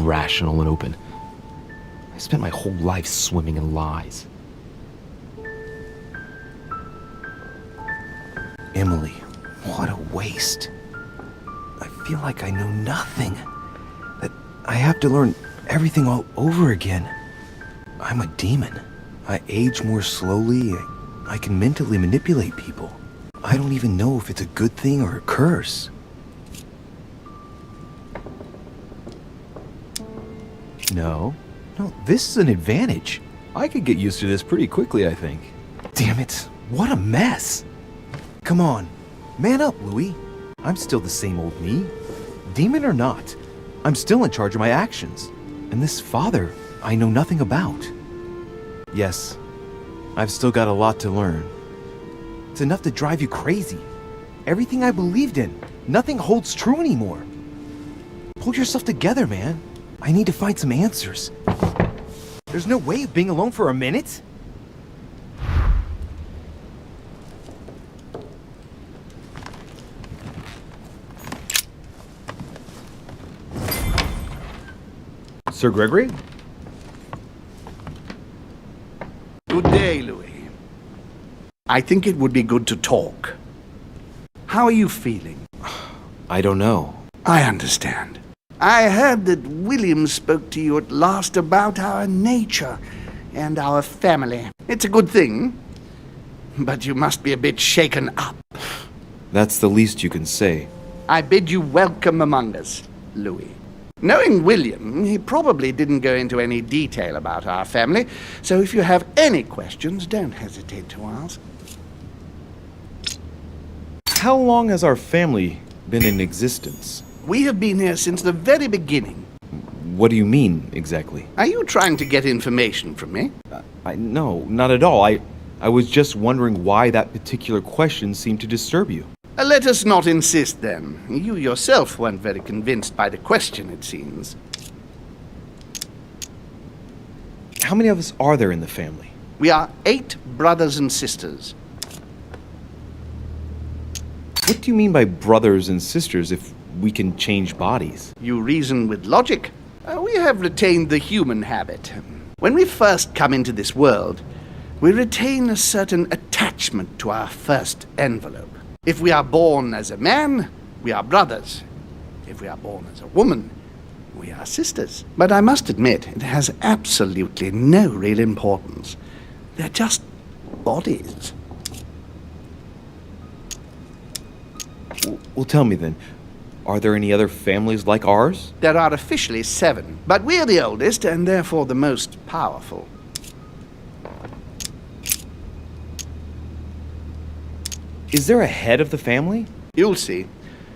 rational and open. I spent my whole life swimming in lies. Emily, what a waste. I feel like I know nothing. That I have to learn everything all over again. I'm a demon. I age more slowly. I can mentally manipulate people. I don't even know if it's a good thing or a curse. No, this is an advantage. I could get used to this pretty quickly, I think. Damn it, what a mess. Come on, man up, Louis. I'm still the same old me. Demon or not, I'm still in charge of my actions. And this father, I know nothing about. Yes, I've still got a lot to learn. It's enough to drive you crazy. Everything I believed in, nothing holds true anymore. Pull yourself together, man. I need to find some answers. There's no way of being alone for a minute. Sir Gregory? Good day, Louis. I think it would be good to talk. How are you feeling? I don't know. I understand. I heard that William spoke to you at last about our nature and our family. It's a good thing, but you must be a bit shaken up. That's the least you can say. I bid you welcome among us, Louis. Knowing William, he probably didn't go into any detail about our family, so if you have any questions, don't hesitate to ask. How long has our family been in existence? We have been here since the very beginning. What do you mean, exactly? Are you trying to get information from me? No, not at all. I was just wondering why that particular question seemed to disturb you. Let us not insist, then. You yourself weren't very convinced by the question, it seems. How many of us are there in the family? We are 8 brothers and sisters. What do you mean by brothers and sisters if we can change bodies? You reason with logic. We have retained the human habit. When we first come into this world, we retain a certain attachment to our first envelope. If we are born as a man, we are brothers. If we are born as a woman, we are sisters. But I must admit, it has absolutely no real importance. They're just bodies. Well, tell me then, are there any other families like ours? There are officially 7, but we're the oldest and therefore the most powerful. Is there a head of the family? You'll see.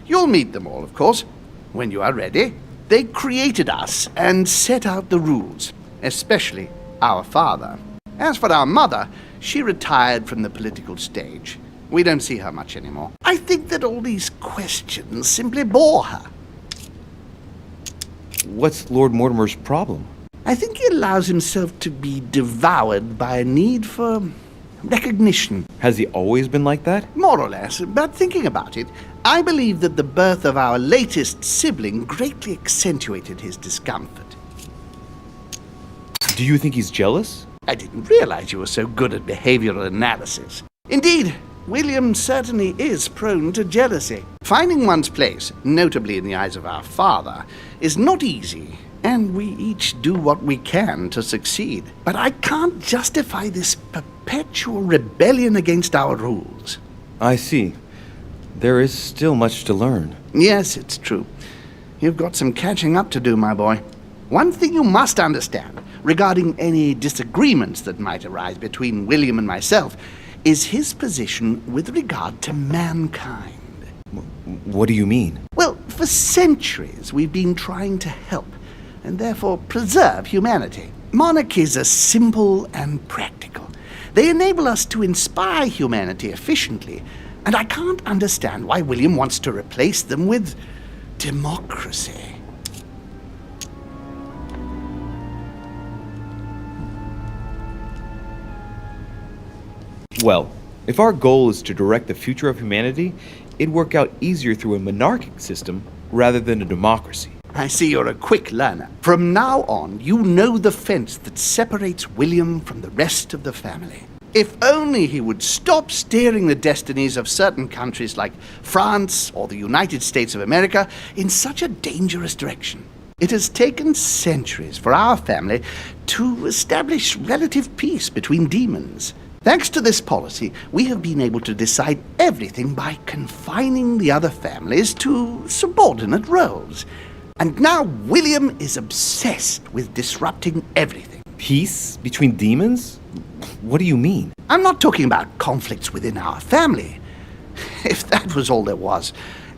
You'll meet them all, of course, when you are ready. They created us and set out the rules, especially our father. As for our mother, she retired from the political stage. We don't see her much anymore. I think that all these questions simply bore her. What's Lord Mortimer's problem? I think he allows himself to be devoured by a need for recognition. Has he always been like that? More or less, but thinking about it, I believe that the birth of our latest sibling greatly accentuated his discomfort. Do you think he's jealous? I didn't realize you were so good at behavioral analysis. Indeed, William certainly is prone to jealousy. Finding one's place, notably in the eyes of our father, is not easy, and we each do what we can to succeed. But I can't justify this perpetual rebellion against our rules. I see. There is still much to learn. Yes, it's true. You've got some catching up to do, my boy. One thing you must understand, regarding any disagreements that might arise between William and myself, is his position with regard to mankind. What do you mean? Well, for centuries we've been trying to help, and therefore preserve humanity. Monarchies are simple and practical. They enable us to inspire humanity efficiently, and I can't understand why William wants to replace them with democracy. Well, if our goal is to direct the future of humanity, it'd work out easier through a monarchic system rather than a democracy. I see you're a quick learner. From now on, you know the fence that separates William from the rest of the family. If only he would stop steering the destinies of certain countries like France or the United States of America in such a dangerous direction. It has taken centuries for our family to establish relative peace between demons. Thanks to this policy, we have been able to decide everything by confining the other families to subordinate roles. And now William is obsessed with disrupting everything. Peace between demons? What do you mean? I'm not talking about conflicts within our family. If that was all there was,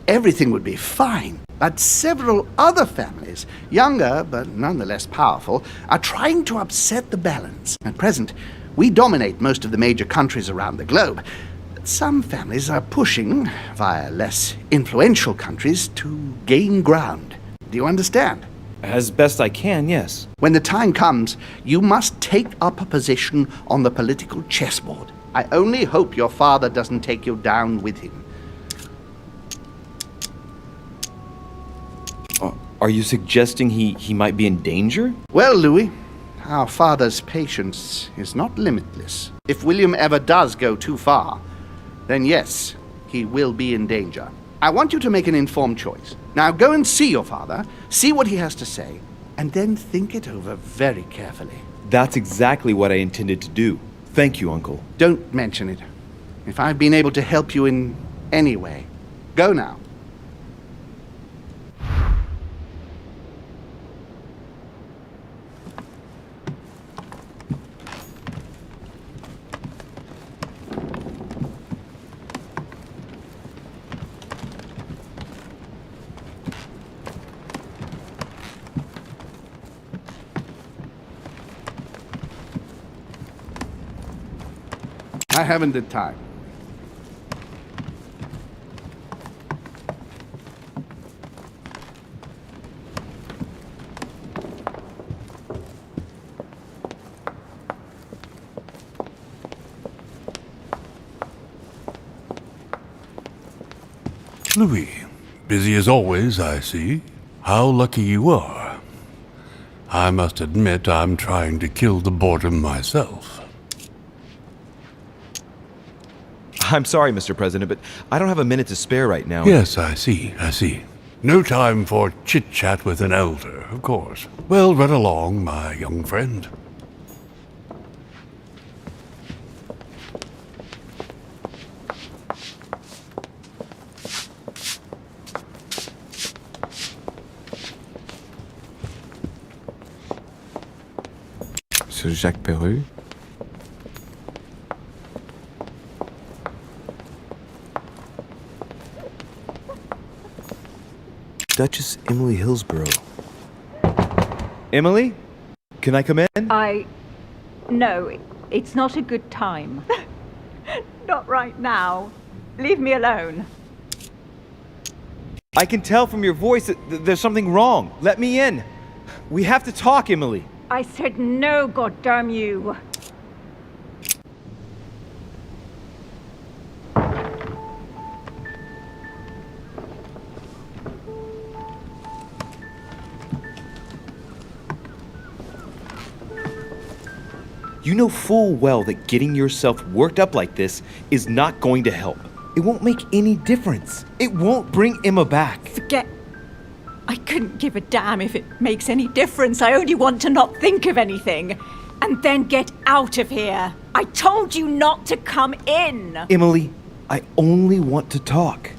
everything would be fine. But several other families, younger but nonetheless powerful, are trying to upset the balance. At present, we dominate most of the major countries around the globe. Some families are pushing, via less influential countries, to gain ground. Do you understand? As best I can, yes. When the time comes, you must take up a position on the political chessboard. I only hope your father doesn't take you down with him. Are you suggesting he might be in danger? Well, Louis, our father's patience is not limitless. If William ever does go too far, then yes, he will be in danger. I want you to make an informed choice. Now go and see your father, see what he has to say, and then think it over very carefully. That's exactly what I intended to do. Thank you, Uncle. Don't mention it. If I've been able to help you in any way, go now. I haven't the time. Louis, busy as always, I see. How lucky you are. I must admit I'm trying to kill the boredom myself. I'm sorry, Mr. President, but I don't have a minute to spare right now. Yes, I see. No time for chit-chat with an elder, of course. Well, run along, my young friend. Monsieur Jacques Perru? Duchess Emily Hillsborough. Emily? Can I come in? No, it's not a good time. Not right now. Leave me alone. I can tell from your voice that there's something wrong. Let me in. We have to talk, Emily. I said no, goddamn you. You know full well that getting yourself worked up like this is not going to help. It won't make any difference. It won't bring Emma back. Forget. I couldn't give a damn if it makes any difference. I only want to not think of anything. And then get out of here. I told you not to come in. Emily, I only want to talk.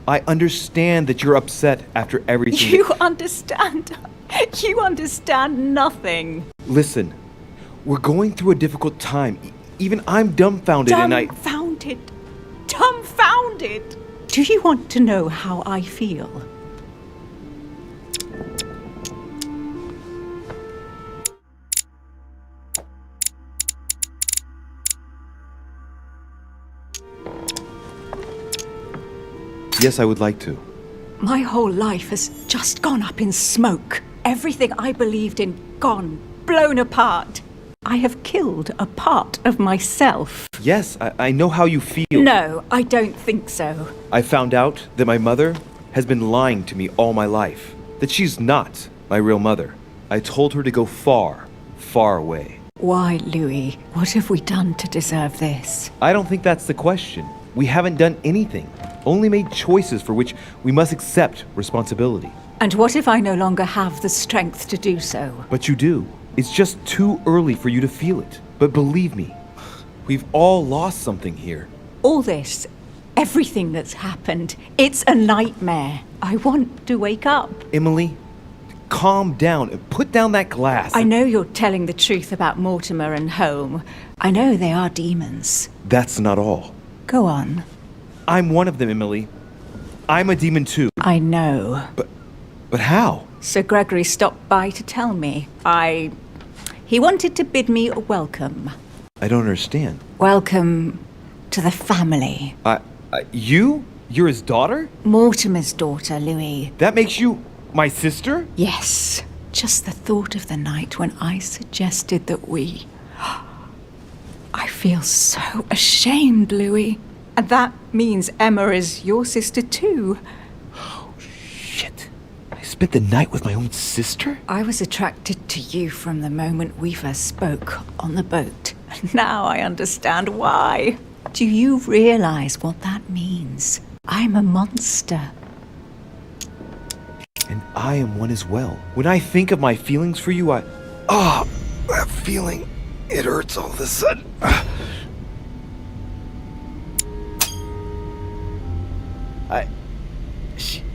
I understand that you're upset after everything. You understand? You understand nothing. Listen, we're going through a difficult time. Even I'm dumbfounded and Dumbfounded. Dumbfounded. Do you want to know how I feel? Yes, I would like to. My whole life has just gone up in smoke. Everything I believed in gone, blown apart. I have killed a part of myself. Yes, I know how you feel. No, I don't think so. I found out that my mother has been lying to me all my life. that she's not my real mother. I told her to go far, far away. Why, Louis? What have we done to deserve this? I don't think that's the question. We haven't done anything, only made choices for which we must accept responsibility. And what if I no longer have the strength to do so? But you do. It's just too early for you to feel it. But believe me, we've all lost something here. All this, everything that's happened, it's a nightmare. I want to wake up. Emily, calm down and put down that glass. I know you're telling the truth about Mortimer and home. I know they are demons. That's not all. Go on. I'm one of them, Emily. I'm a demon too. I know. But how? Sir Gregory stopped by to tell me. He wanted to bid me welcome. I don't understand. Welcome to the family. You're his daughter? Mortimer's daughter, Louis. That makes you my sister? Yes. Just the thought of the night when I suggested that we... I feel so ashamed, Louis. And that means Emma is your sister too. Oh, shit. I spent the night with my own sister? I was attracted to you from the moment we first spoke on the boat. Now I understand why. Do you realize what that means? I'm a monster. And I am one as well. When I think of my feelings for you, that feeling, it hurts all of a sudden.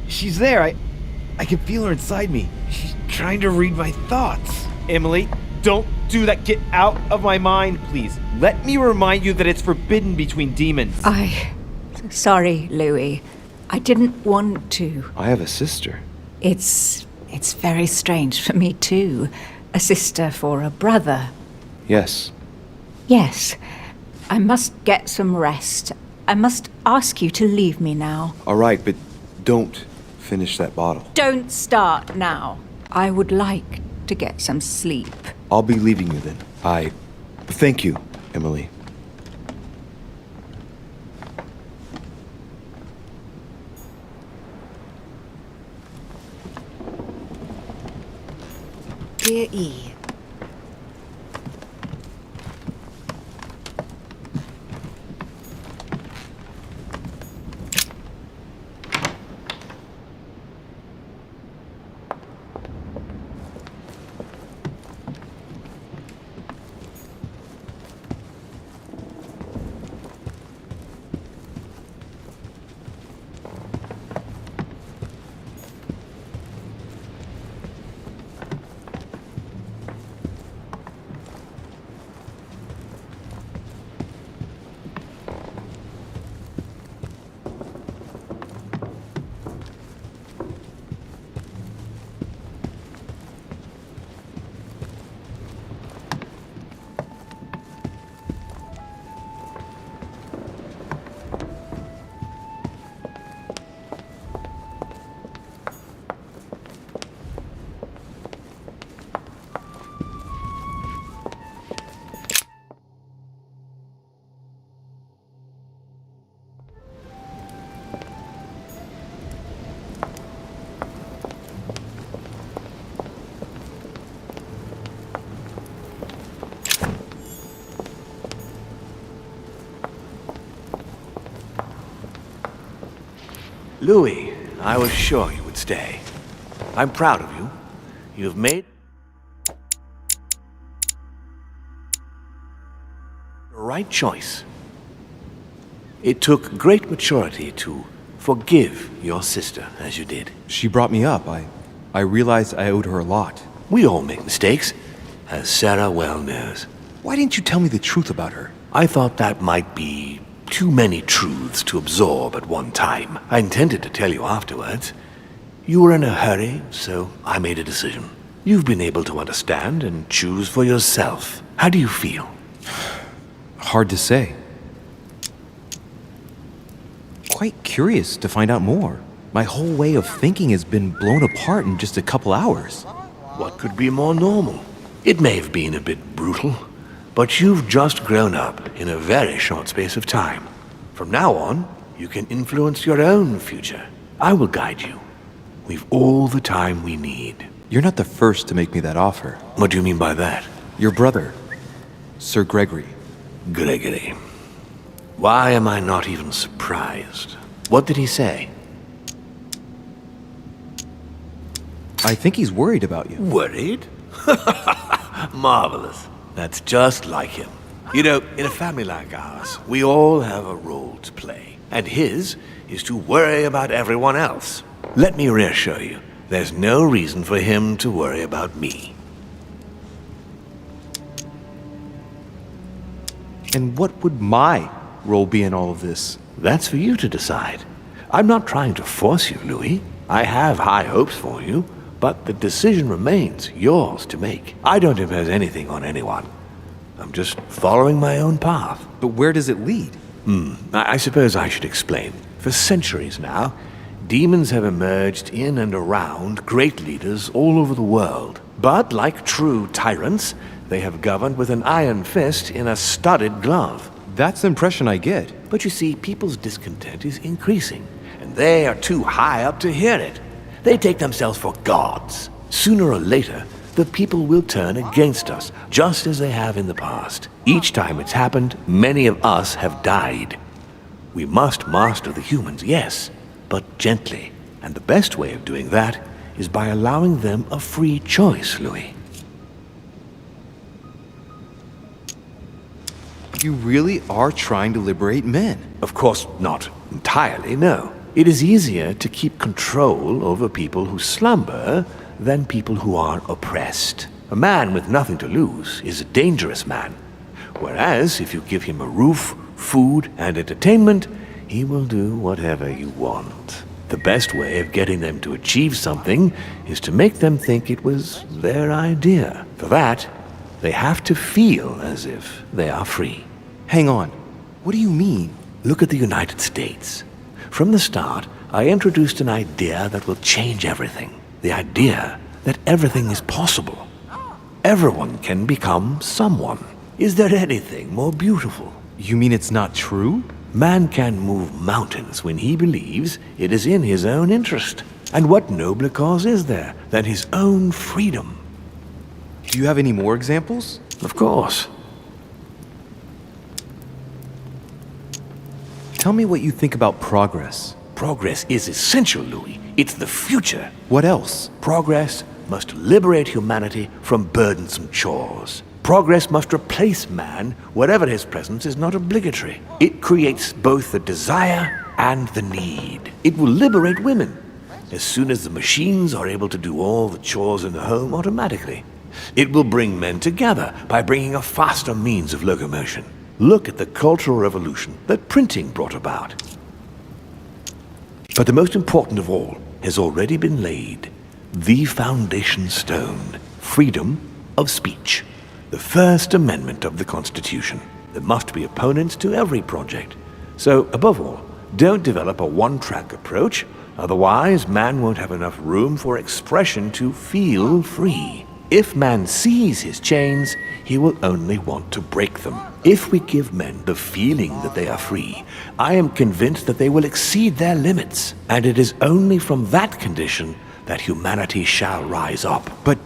She's there. I can feel her inside me. She's trying to read my thoughts. Emily, don't do that. Get out of my mind, please. Let me remind you that it's forbidden between demons. Sorry, Louis. I didn't want to. I have a sister. It's very strange for me too. A sister for a brother. Yes. Yes. I must get some rest. I must ask you to leave me now. All right, but don't finish that bottle. Don't start now. I would like to get some sleep. I'll be leaving you then. Thank you, Emily. Dear E. Louis, I was sure you would stay. I'm proud of you. You've made the right choice. It took great maturity to forgive your sister as you did. She brought me up. I realized I owed her a lot. We all make mistakes, as Sarah well knows. Why didn't you tell me the truth about her? I thought that might be too many truths to absorb at one time. I intended to tell you afterwards. You were in a hurry, so I made a decision. You've been able to understand and choose for yourself. How do you feel? Hard to say. Quite curious to find out more. My whole way of thinking has been blown apart in just a couple hours. What could be more normal? It may have been a bit brutal, but you've just grown up in a very short space of time. From now on, you can influence your own future. I will guide you. We've all the time we need. You're not the first to make me that offer. What do you mean by that? Your brother, Sir Gregory. Gregory. Why am I not even surprised? What did he say? I think he's worried about you. Worried? Marvelous. That's just like him. You know, in a family like ours, we all have a role to play. And his is to worry about everyone else. Let me reassure you, there's no reason for him to worry about me. And what would my role be in all of this? That's for you to decide. I'm not trying to force you, Louis. I have high hopes for you, but the decision remains yours to make. I don't impose anything on anyone. I'm just following my own path. But where does it lead? I suppose I should explain. For centuries now, demons have emerged in and around great leaders all over the world. But like true tyrants, they have governed with an iron fist in a studded glove. That's the impression I get. But you see, people's discontent is increasing, and they are too high up to hear it. They take themselves for gods. Sooner or later, the people will turn against us, just as they have in the past. Each time it's happened, many of us have died. We must master the humans, yes, but gently. And the best way of doing that is by allowing them a free choice, Louis. You really are trying to liberate men. Of course, not entirely, no. It is easier to keep control over people who slumber than people who are oppressed. A man with nothing to lose is a dangerous man. Whereas, if you give him a roof, food, and entertainment, he will do whatever you want. The best way of getting them to achieve something is to make them think it was their idea. For that, they have to feel as if they are free. Hang on. What do you mean? Look at the United States. From the start, I introduced an idea that will change everything. The idea that everything is possible. Everyone can become someone. Is there anything more beautiful? You mean it's not true? Man can move mountains when he believes it is in his own interest. And what nobler cause is there than his own freedom? Do you have any more examples? Of course. Tell me what you think about progress. Progress is essential, Louis. It's the future. What else? Progress must liberate humanity from burdensome chores. Progress must replace man wherever his presence is not obligatory. It creates both the desire and the need. It will liberate women as soon as the machines are able to do all the chores in the home automatically. It will bring men together by bringing a faster means of locomotion. Look at the cultural revolution that printing brought about. But the most important of all has already been laid. The foundation stone. Freedom of speech. The First Amendment of the Constitution. There must be opponents to every project. So, above all, don't develop a one-track approach. Otherwise, man won't have enough room for expression to feel free. If man sees his chains, he will only want to break them. If we give men the feeling that they are free, I am convinced that they will exceed their limits. And it is only from that condition that humanity shall rise up. But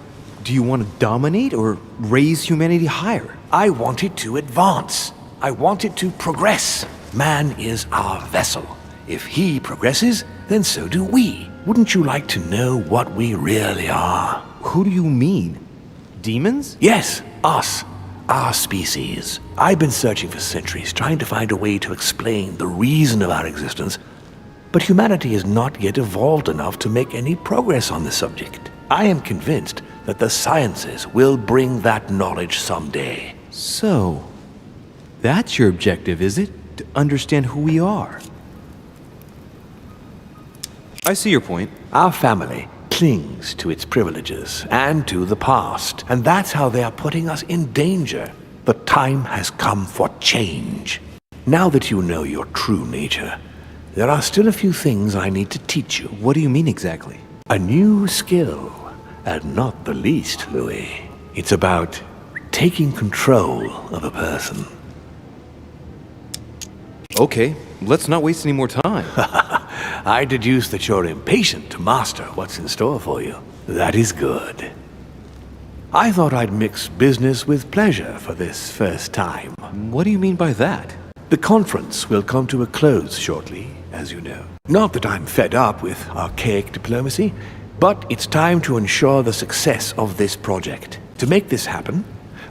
do you want to dominate or raise humanity higher? I want it to advance. I want it to progress. Man is our vessel. If he progresses, then so do we. Wouldn't you like to know what we really are? Who do you mean? Demons? Yes, us. Our species. I've been searching for centuries, trying to find a way to explain the reason of our existence. But humanity has not yet evolved enough to make any progress on the subject. I am convinced that the sciences will bring that knowledge someday. So, that's your objective, is it? To understand who we are. I see your point. Our family clings to its privileges and to the past, and that's how they are putting us in danger. The time has come for change. Now that you know your true nature, there are still a few things I need to teach you. What do you mean exactly? A new skill, and not the least, Louis. It's about taking control of a person. Okay, let's not waste any more time. I deduce that you're impatient to master what's in store for you. That is good. I thought I'd mix business with pleasure for this first time. What do you mean by that? The conference will come to a close shortly, as you know. Not that I'm fed up with archaic diplomacy, but it's time to ensure the success of this project. To make this happen,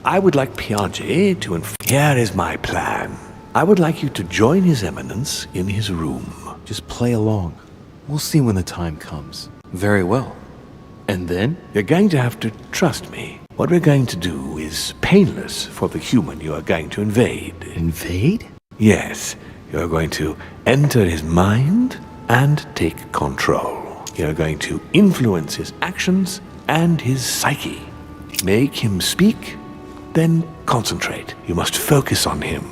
I would like Piaggi to Here is my plan. I would like you to join His Eminence in his room. Just play along. We'll see when the time comes. Very well. And then? You're going to have to trust me. What we're going to do is painless for the human you are going to invade. Invade? Yes, you're going to enter his mind and take control. You're going to influence his actions and his psyche. Make him speak, then concentrate. You must focus on him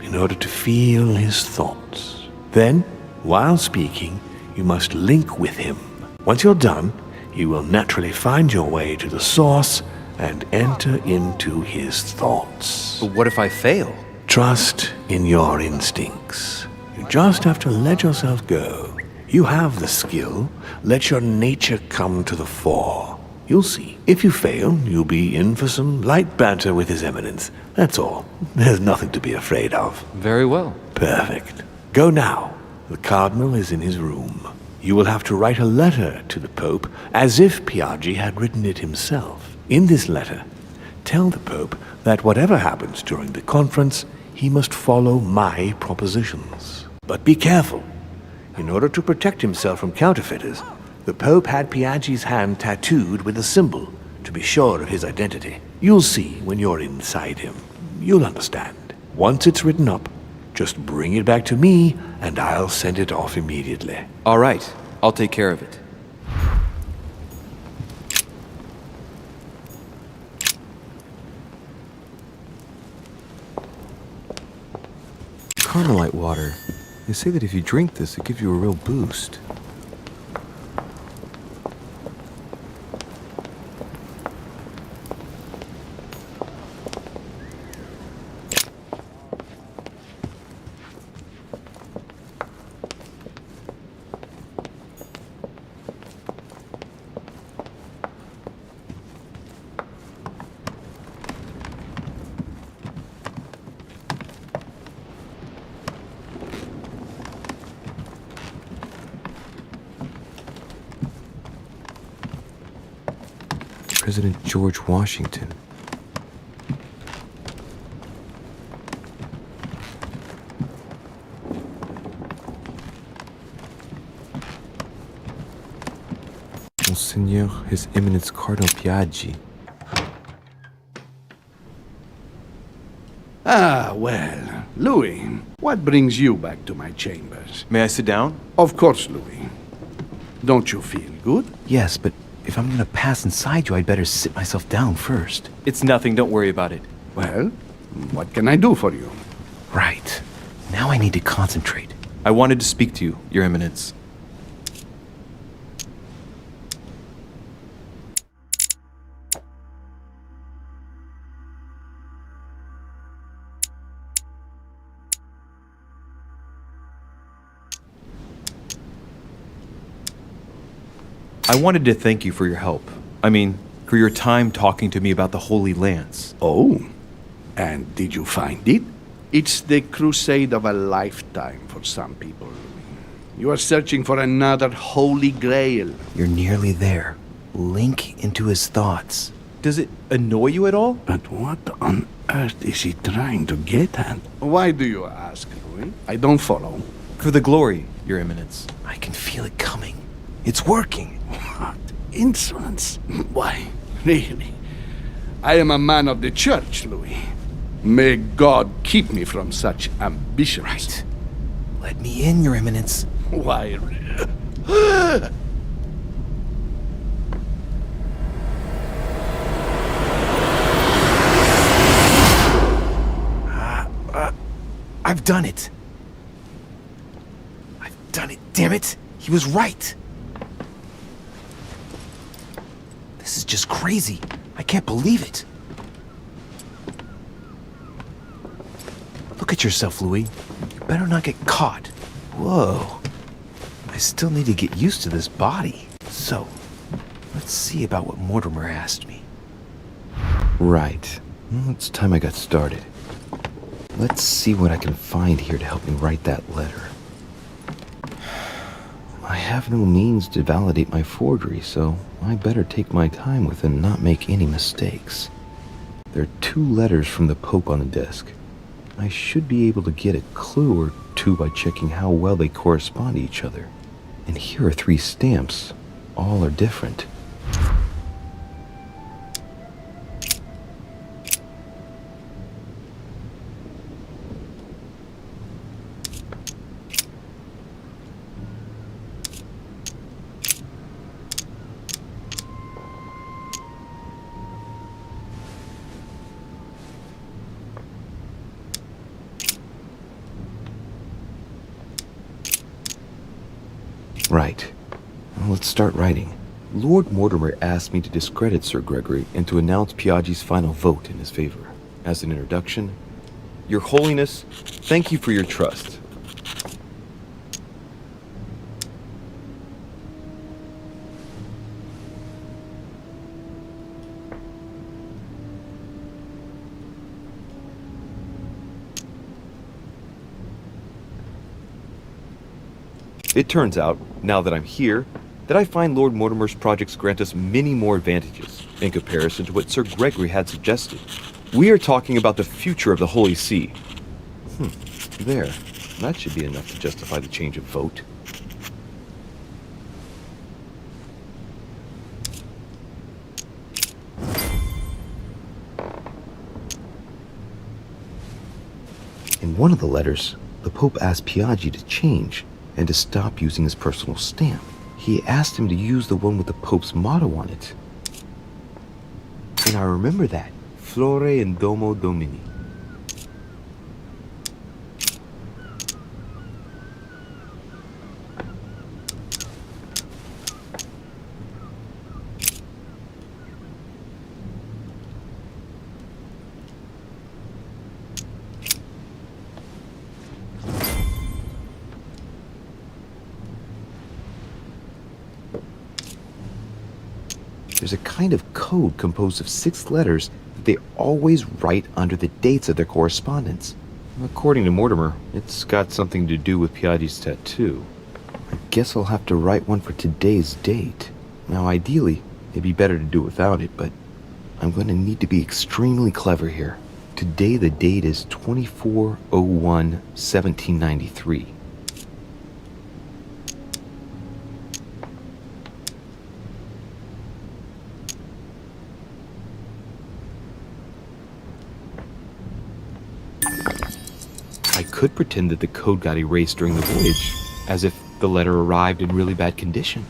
in order to feel his thoughts. Then, while speaking, you must link with him. Once you're done, you will naturally find your way to the source and enter into his thoughts. But what if I fail? Trust in your instincts. You just have to let yourself go. You have the skill. Let your nature come to the fore. You'll see. If you fail, you'll be in for some light banter with His Eminence. That's all. There's nothing to be afraid of. Very well. Perfect. Go now. The Cardinal is in his room. You will have to write a letter to the Pope as if Piaggi had written it himself. In this letter, tell the Pope that whatever happens during the conference, he must follow my propositions. But be careful. In order to protect himself from counterfeiters, the Pope had Piaggi's hand tattooed with a symbol to be sure of his identity. You'll see when you're inside him. You'll understand. Once it's written up, just bring it back to me and I'll send it off immediately. All right. I'll take care of it. Carmelite water. They say that if you drink this, it gives you a real boost. President George Washington. Monseigneur, His Eminence Cardinal Piaggi. Ah, well, Louis, what brings you back to my chambers? May I sit down? Of course, Louis. Don't you feel good? Yes, but if I'm gonna pass inside you, I'd better sit myself down first. It's nothing, don't worry about it. Well, what can I do for you? Right. Now I need to concentrate. I wanted to speak to you, Your Eminence. I wanted to thank you for your help. I mean, for your time talking to me about the Holy Lands. Oh, and did you find it? It's the crusade of a lifetime for some people, Louis. You are searching for another holy grail. You're nearly there. Link into his thoughts. Does it annoy you at all? But what on earth is he trying to get at? Why do you ask, Louis? I don't follow. For the glory, Your Eminence. I can feel it coming. It's working. What insolence? Why, really? I am a man of the church, Louis. May God keep me from such ambitions. Right. Let me in, Your Eminence. Why? I've done it. I've done it, damn it. He was right. This is just crazy. I can't believe it. Look at yourself, Louis. You better not get caught. Whoa. I still need to get used to this body. So, let's see about what Mortimer asked me. Right. Well, it's time I got started. Let's see what I can find here to help me write that letter. I have no means to validate my forgery, so I better take my time with it and not make any mistakes. There are 2 letters from the Pope on the desk. I should be able to get a clue or 2 by checking how well they correspond to each other. And here are 3 stamps. All are different. Right. Well, let's start writing. Lord Mortimer asked me to discredit Sir Gregory and to announce Piaggi's final vote in his favor. As an introduction, Your Holiness, thank you for your trust. It turns out, now that I'm here, that I find Lord Mortimer's projects grant us many more advantages in comparison to what Sir Gregory had suggested. We are talking about the future of the Holy See. There. That should be enough to justify the change of vote. In one of the letters, the Pope asked Piaggi to change and to stop using his personal stamp. He asked him to use the one with the Pope's motto on it. And I remember that. Flore in Domo Domini. There's a kind of code composed of 6 letters that they always write under the dates of their correspondence. According to Mortimer, it's got something to do with Piaggi's tattoo. I guess I'll have to write one for today's date. Now, ideally, it'd be better to do without it, but I'm going to need to be extremely clever here. Today, the date is 24/01/1793. I could pretend that the code got erased during the voyage, as if the letter arrived in really bad condition.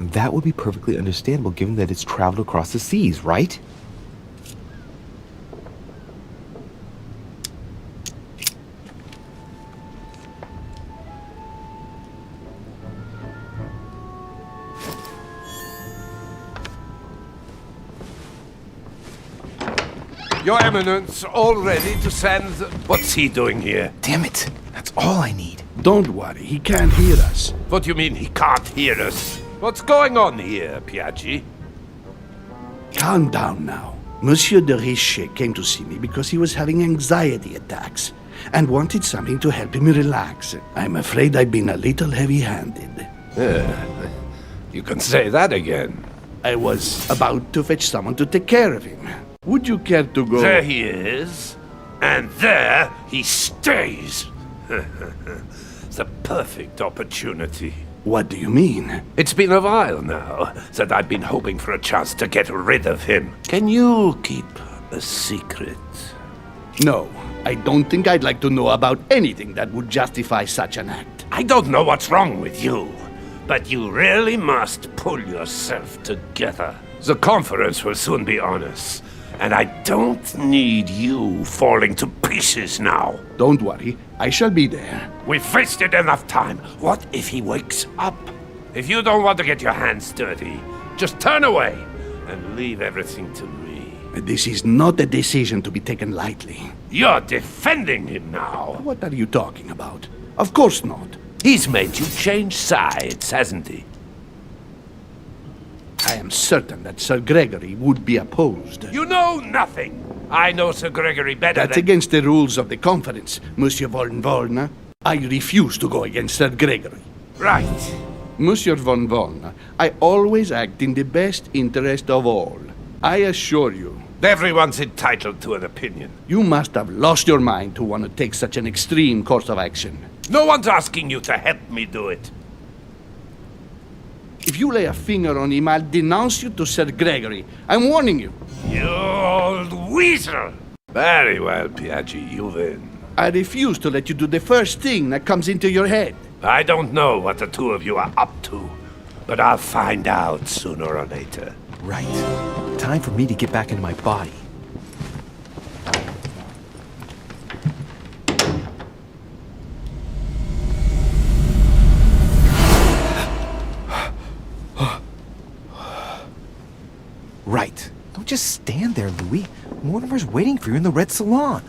That would be perfectly understandable given that it's traveled across the seas, right? Your Eminence, all ready to send... What's he doing here? Damn it! That's all I need. Don't worry, he can't hear us. What do you mean he can't hear us? What's going on here, Piaggi? Calm down now. Monsieur de Riche came to see me because he was having anxiety attacks and wanted something to help him relax. I'm afraid I've been a little heavy-handed. You can say that again. I was about to fetch someone to take care of him. Would you care to go? There he is, and there he stays. It's a perfect opportunity. What do you mean? It's been a while now that I've been hoping for a chance to get rid of him. Can you keep a secret? No, I don't think I'd like to know about anything that would justify such an act. I don't know what's wrong with you, but you really must pull yourself together. The conference will soon be on us, and I don't need you falling to pieces now. Don't worry, I shall be there. We've wasted enough time. What if he wakes up? If you don't want to get your hands dirty, just turn away and leave everything to me. This is not a decision to be taken lightly. You're defending him now. What are you talking about? Of course not. He's made you change sides, hasn't he? I am certain that Sir Gregory would be opposed. You know nothing. I know Sir Gregory better That's than... against the rules of the conference, Monsieur von Wollner. I refuse to go against Sir Gregory. Right. Monsieur von Wollner, I always act in the best interest of all. I assure you. Everyone's entitled to an opinion. You must have lost your mind to want to take such an extreme course of action. No one's asking you to help me do it. If you lay a finger on him, I'll denounce you to Sir Gregory. I'm warning you. You old weasel! Very well, Piaggi, you win. I refuse to let you do the first thing that comes into your head. I don't know what the two of you are up to, but I'll find out sooner or later. Right. Time for me to get back into my body. Right. Don't just stand there, Louis. Mortimer's waiting for you in the red salon.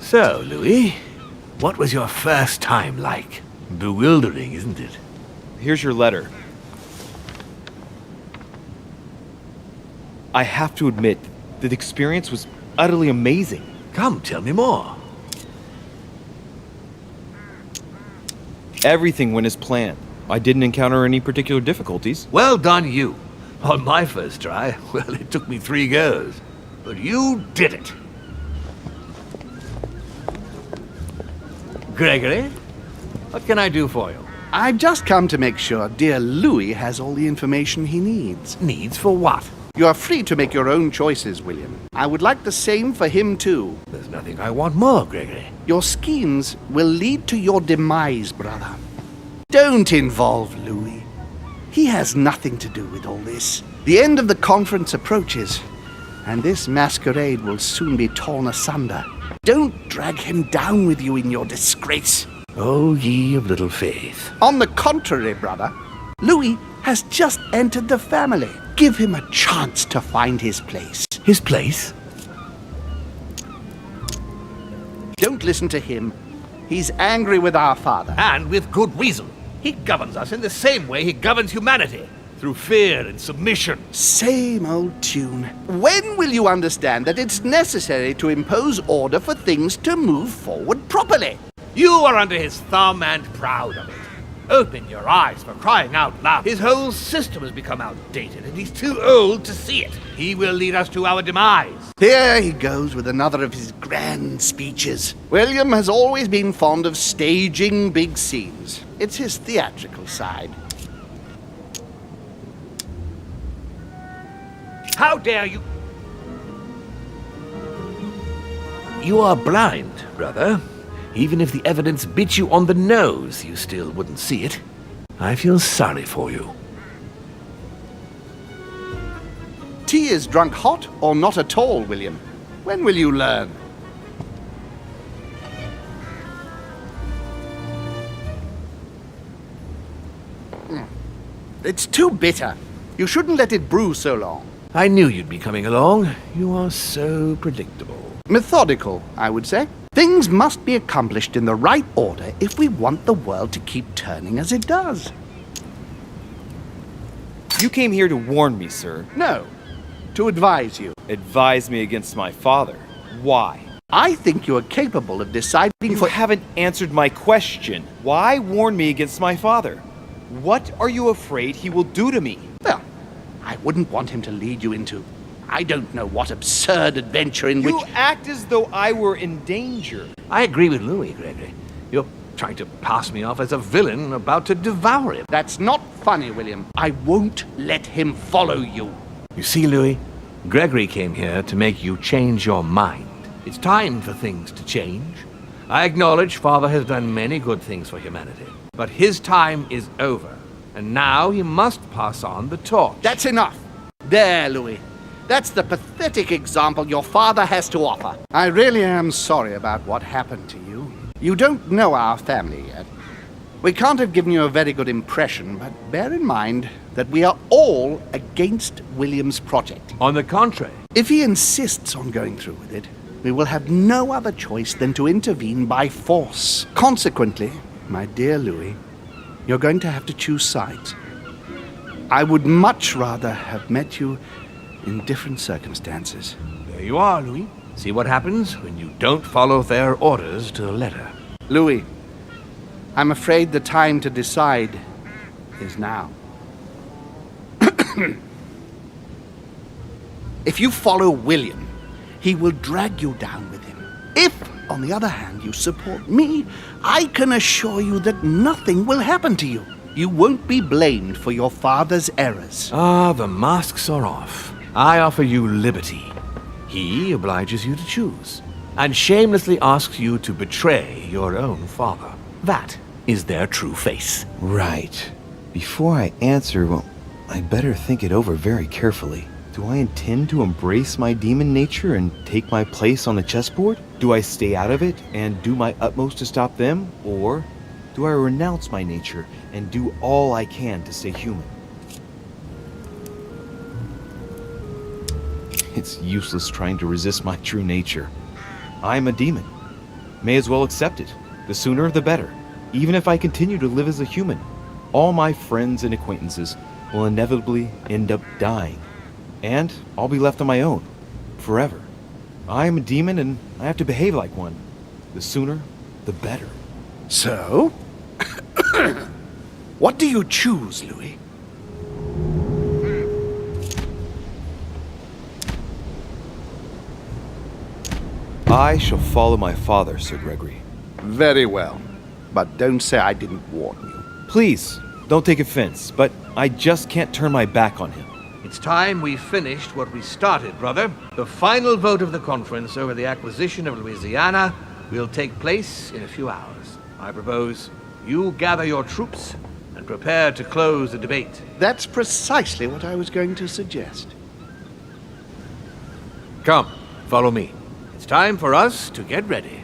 So, Louis, what was your first time like? Bewildering, isn't it? Here's your letter. I have to admit, the experience was utterly amazing. Come, tell me more. Everything went as planned. I didn't encounter any particular difficulties. Well done, you. On my first try, well, it took me 3 goes. But you did it. Gregory, what can I do for you? I've just come to make sure dear Louis has all the information he needs. Needs for what? You are free to make your own choices, William. I would like the same for him, too. There's nothing I want more, Gregory. Your schemes will lead to your demise, brother. Don't involve Louis. He has nothing to do with all this. The end of the conference approaches, and this masquerade will soon be torn asunder. Don't drag him down with you in your disgrace. Oh, ye of little faith. On the contrary, brother, Louis has just entered the family. Give him a chance to find his place. His place? Don't listen to him. He's angry with our father. And with good reason. He governs us in the same way he governs humanity. Through fear and submission. Same old tune. When will you understand that it's necessary to impose order for things to move forward properly? You are under his thumb and proud of it. Open your eyes, for crying out loud. His whole system has become outdated, and he's too old to see it. He will lead us to our demise. Here he goes with another of his grand speeches. William has always been fond of staging big scenes. It's his theatrical side. How dare you? You are blind, brother. Even if the evidence bit you on the nose, you still wouldn't see it. I feel sorry for you. Tea is drunk hot or not at all, William. When will you learn? It's too bitter. You shouldn't let it brew so long. I knew you'd be coming along. You are so predictable. Methodical, I would say. Things must be accomplished in the right order if we want the world to keep turning as it does. You came here to warn me, sir. No, to advise you. Advise me against my father. Why? I think you are capable of deciding You for... haven't answered my question. Why warn me against my father? What are you afraid he will do to me? Well, I wouldn't want him to lead you into... I don't know what absurd adventure in You which... act as though I were in danger. I agree with Louis, Gregory. You're trying to pass me off as a villain about to devour him. That's not funny, William. I won't let him follow you. You see, Louis, Gregory came here to make you change your mind. It's time for things to change. I acknowledge Father has done many good things for humanity, but his time is over, and now he must pass on the torch. That's enough. There, Louis. That's the pathetic example your father has to offer. I really am sorry about what happened to you. You don't know our family yet. We can't have given you a very good impression, but bear in mind that we are all against William's project. On the contrary, If he insists on going through with it, we will have no other choice than to intervene by force. Consequently, my dear Louis, you're going to have to choose sides. I would much rather have met you in different circumstances. there you are, Louis. See what happens when you don't follow their orders to the letter. Louis, I'm afraid the time to decide is now. If you follow William, he will drag you down with him. If, on the other hand, you support me, I can assure you that nothing will happen to you. You won't be blamed for your father's errors. Ah, the masks are off. I offer you liberty. He obliges you to choose, and shamelessly asks you to betray your own father. That is their true face. Right. Before I answer, well, I'd better think it over very carefully. Do I intend to embrace my demon nature and take my place on the chessboard? Do I stay out of it and do my utmost to stop them? Or do I renounce my nature and do all I can to stay human? It's useless trying to resist my true nature. I'm a demon. May as well accept it. The sooner the better. Even if I continue to live as a human, all my friends and acquaintances will inevitably end up dying. And I'll be left on my own, forever. I am a demon and I have to behave like one. The sooner, the better. So? What do you choose, Louis? I shall follow my father, Sir Gregory. Very well. But don't say I didn't warn you. Please, don't take offense, but I just can't turn my back on him. It's time we finished what we started, brother. The final vote of the conference over the acquisition of Louisiana will take place in a few hours. I propose you gather your troops and prepare to close the debate. That's precisely what I was going to suggest. Come, follow me. It's time for us to get ready.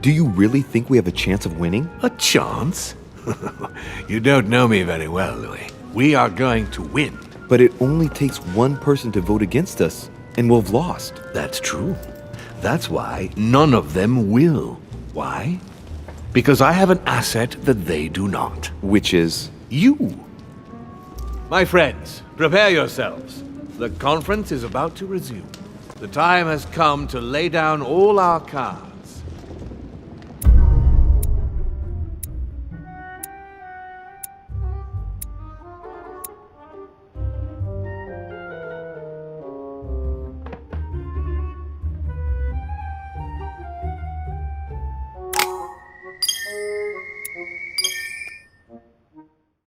Do you really think we have a chance of winning? A chance? You don't know me very well, Louis. We are going to win. But it only takes one person to vote against us, and we'll have lost. That's true. That's why none of them will. Why? Because I have an asset that they do not. Which is... You. My friends, prepare yourselves. The conference is about to resume. The time has come to lay down all our cards